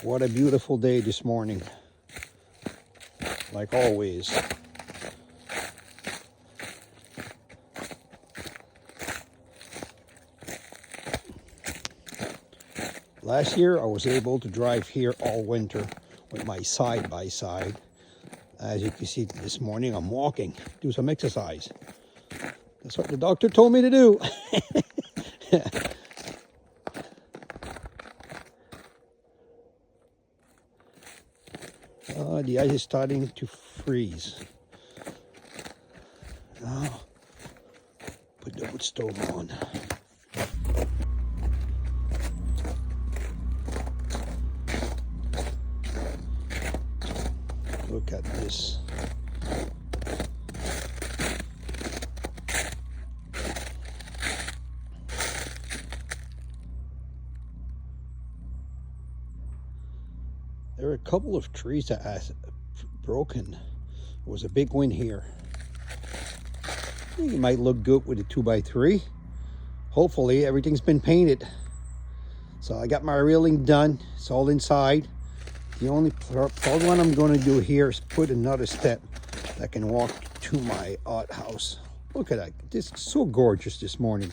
What a beautiful day this morning, like always. Last year I was able to drive here all winter with my side-by-side. As you can see this morning, I'm walking, do some exercise. That's what the doctor told me to do. The ice is starting to freeze. Now, put the wood stove on. Look at this. There are a couple of trees that are broken. There was a big wind here. I think it might look good with a 2x3. Hopefully everything's been painted. So I got my railing done. It's all inside. The only problem I'm going to do here is put another step that can walk to my outhouse. Look at that. This is so gorgeous this morning.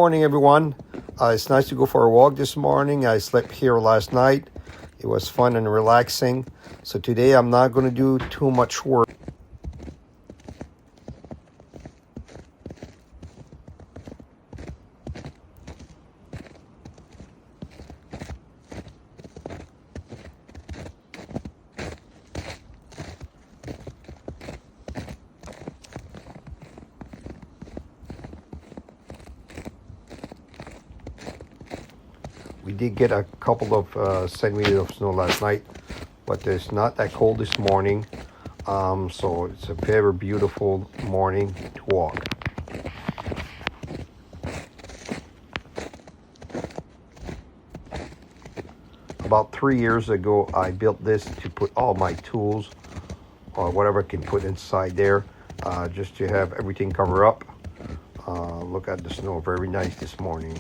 morning, everyone. It's nice to go for a walk this morning. I slept here last night. It was fun and relaxing. So today I'm not going to do too much work. We did get a couple of centimeters of snow last night, but it's not that cold this morning. So it's a very beautiful morning to walk. About 3 years ago, I built this to put all my tools or whatever I can put inside there, just to have everything covered up. Look at the snow, very nice this morning.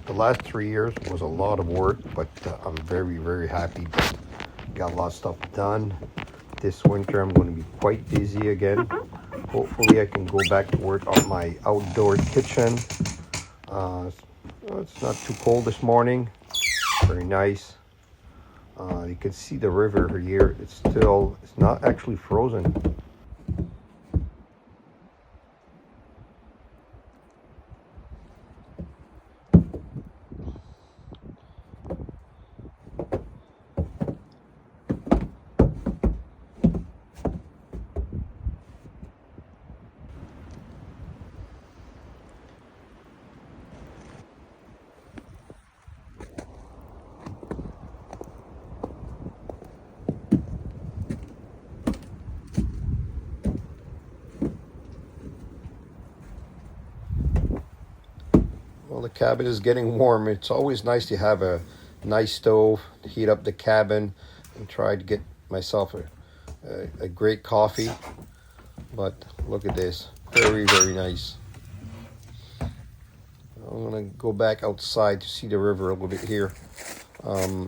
The last 3 years was a lot of work, but I'm very, very happy that got a lot of stuff done. This winter I'm going to be quite busy again. Hopefully I can go back to work on my outdoor kitchen. It's not too cold this morning. Very nice. You can see the river here. It's not actually frozen. Well, the cabin is getting warm. It's always nice to have a nice stove, heat up the cabin, and try to get myself a great coffee. But look at this, very, very nice. I'm gonna go back outside to see the river a little bit here.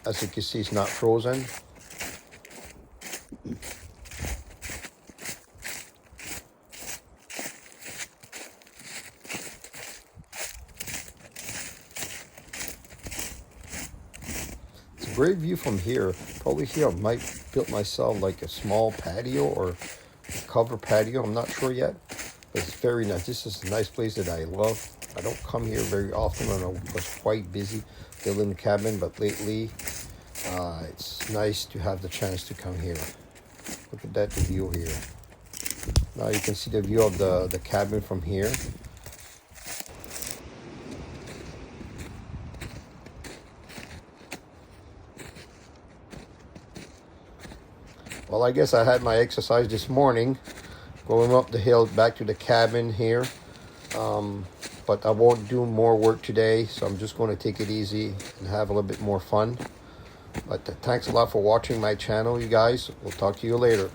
As you can see, it's not frozen. Great view from here. Probably here I might build myself like a small patio or a cover patio. I'm not sure yet, but it's very nice. This is a nice place that I love. I don't come here very often, and I was quite busy building the cabin, but lately it's nice to have the chance to come here. Look at that view here. Now you can see the view of the cabin from here. Well, I guess I had my exercise this morning, going up the hill back to the cabin here. But I won't do more work today, so I'm just going to take it easy and have a little bit more fun. But thanks a lot for watching my channel, you guys. We'll talk to you later.